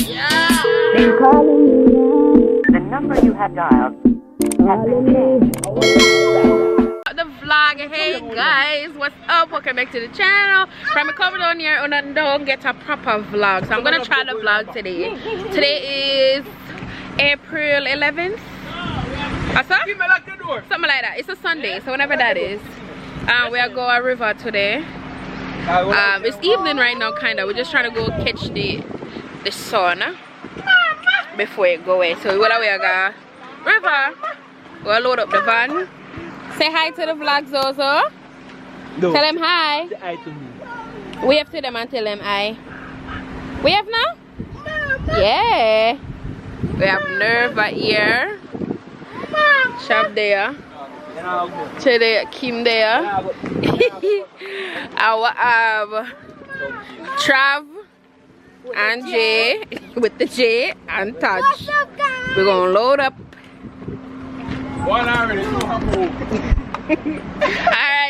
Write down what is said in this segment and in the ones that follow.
Yeah. The number you have dialed has been changed. The vlog. Hey guys, what's up? Welcome back to the channel. From a cover down here and don't get a proper vlog, so I'm gonna try the vlog today. Today is April 11th. Something like that. It's a Sunday, so whenever that is. We are going to river today. It's evening right now, kinda. We're just trying to go catch the sun before it go away. So what we are going river. We'll load up the van. Say hi to the vlog, Zozo. No. Tell them hi. Say hi to me. Wave to them and tell them hi. Wave now? Yeah. We have Nerva here. Shab there. Today, Kim there. Our Trav and Jay with the J and Touch. We're gonna load up. Alright,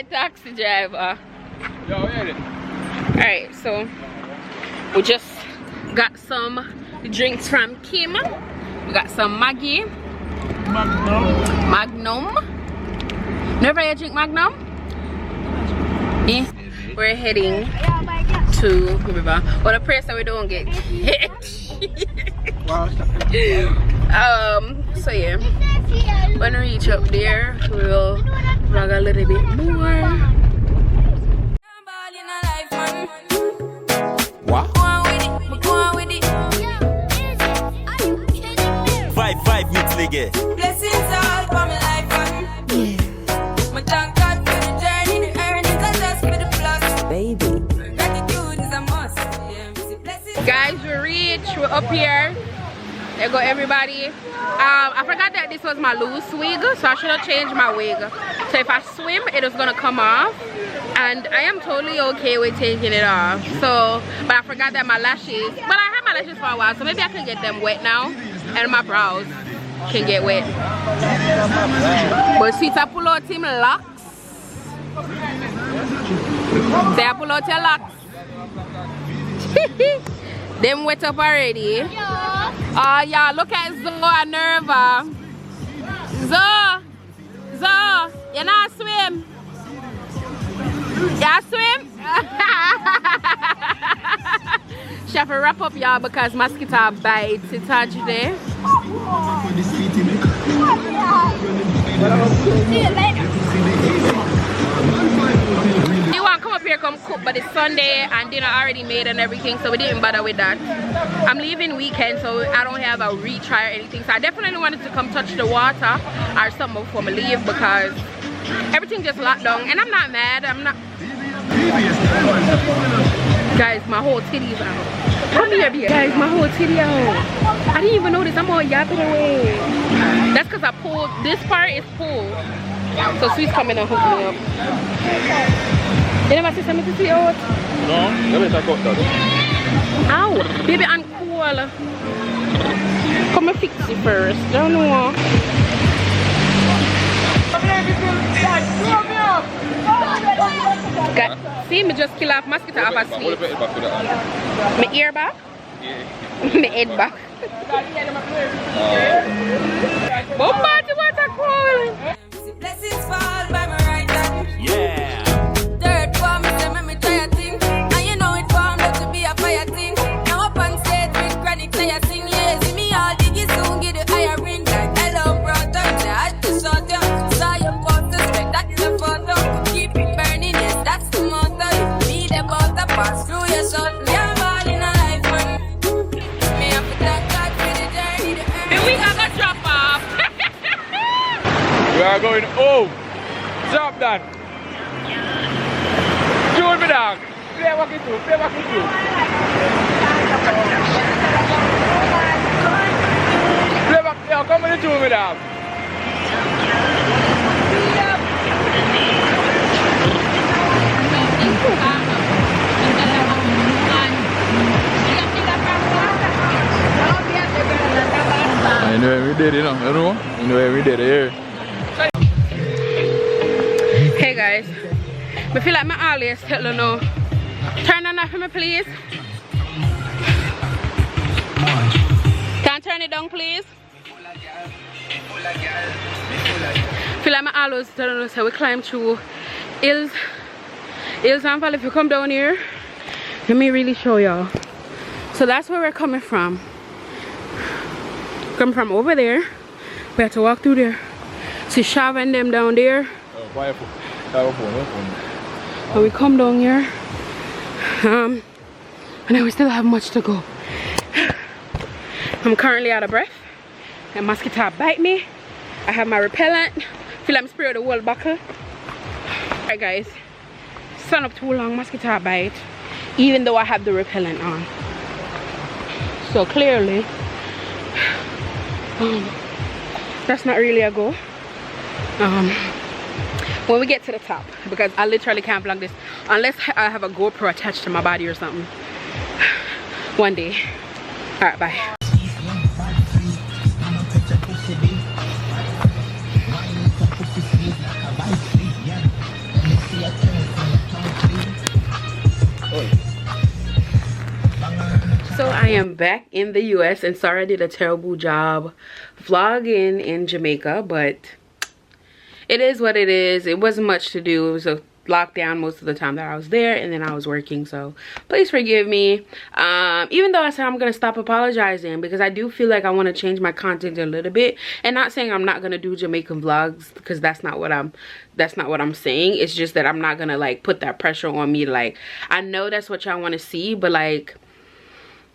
taxi driver. Alright, so we just got some drinks from Kim. We got some Maggie. Magnum. Never you drink Magnum? Yeah. We're heading to river. Well, the place that we don't get hit. So yeah, when we reach up there, we'll vlog a little bit more. What? 5 minutes later. Blessings all for my life, my thank God for the journey, the earnings are just for the plus. Baby, gratitude is a must. Guys, we're up here. There go everybody. I forgot that this was my loose wig, so I should have changed my wig. So if I swim, it is gonna come off, and I am totally okay with taking it off. So, but I forgot that my lashes. But I had my lashes for a while, so maybe I can get them wet now, and my brows can get wet. But sweet, I pull out him locks. Say I pull out your locks. Them wet up already. Yeah, look at Zo and Nerva. Zo, you not swim? You swim? She have to wrap up y'all because mosquito bites. It's hard today. See you later. They want to come up here, come cook, but it's Sunday and dinner already made and everything, so we didn't bother with that. I'm leaving weekend, so I don't have a retry or anything, so I definitely wanted to come touch the water or something before I leave because everything just locked down, and I'm not mad. I'm not. Guys, my whole titty's out. Come here, guys, my whole titty out. I didn't even notice. I'm all yapping away. That's because I pulled. This part is pulled. So Sweet's coming and hooking me up. You never see something to see out? No, you better cut that. Ow, baby, I'm cool. Come and fix it first. I don't know. Got, see, me just kill off mosquito off a Sweet. My ear back? Yeah. My head back. Bomba, you want to call? Blessings fall by my right hand. Yeah. Third form, say me try a thing. And you know it formed up to be a fire thing. Now up on stage with chronic, say I sing. Yeah, see me all diggy soon, get the higher ring. Like hello, brother, say I just saw you. Saw your post, suspect that's the photo. Keep it burning, yes, that's the motto. If me the butter pass through your shot, me I'm all in a life, man. Me have to thank God for the journey, the earth. Then we got a drop off. We are going home. Job done. Tune me down. Play walking through. Play walking through. Play back. Yeah, come and tune me down. I know every day, you know. You know every day here. Hey guys, I feel like my alias tell her no. Turn on that for me, please. down, please. Feel like I always telling us how we climb through hills and valley. If you come down here, let me really show y'all. So that's where we're coming from. Come from over there. We have to walk through there. See Shava and them down there. And we come down here. And then we still have much to go. I'm currently out of breath. And mosquito bite me. I have my repellent. Feel like I'm spraying the whole buckle. Alright guys. Sun up too long, mosquito bite. Even though I have the repellent on. So clearly that's not really a go. When we get to the top, because I literally can't vlog this unless I have a GoPro attached to my body or something. One day. Alright, bye. So I am back in the US, and sorry I did a terrible job vlogging in Jamaica, but it is what it is. It wasn't much to do. It was a lockdown most of the time that I was there, and then I was working, so please forgive me. Even though I said I'm gonna stop apologizing, because I do feel like I want to change my content a little bit, and not saying I'm not gonna do Jamaican vlogs, because that's not what I'm saying. It's just that I'm not gonna like put that pressure on me. Like, I know that's what y'all want to see, but like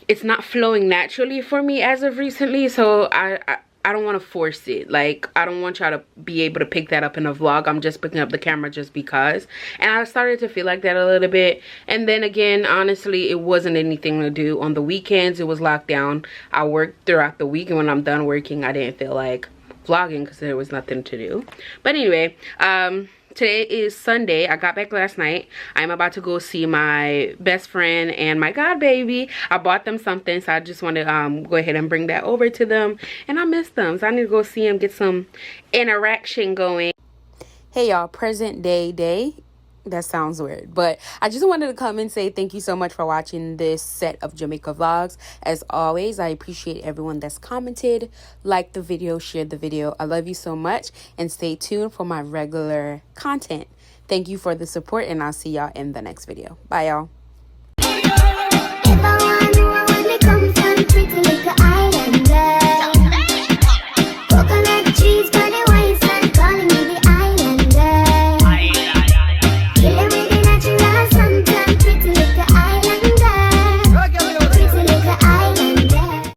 it's not flowing naturally for me as of recently, so I don't want to force it. Like, I don't want y'all to be able to pick that up in a vlog. I'm just picking up the camera just because. And I started to feel like that a little bit. And then again, honestly, it wasn't anything to do. On the weekends, it was locked down. I worked throughout the week, and when I'm done working, I didn't feel like vlogging because there was nothing to do. But anyway, today is Sunday. I got back last night. I'm about to go see my best friend and my god baby. I bought them something, so I just want to go ahead and bring that over to them. And I miss them, so I need to go see them, get some interaction going. Hey y'all, present day. That sounds weird, but I just wanted to come and say thank you so much for watching this set of Jamaica vlogs. As always, I appreciate everyone that's commented, liked the video, shared the video. I love you so much, and stay tuned for my regular content. Thank you for the support, and I'll see y'all in the next video. Bye y'all.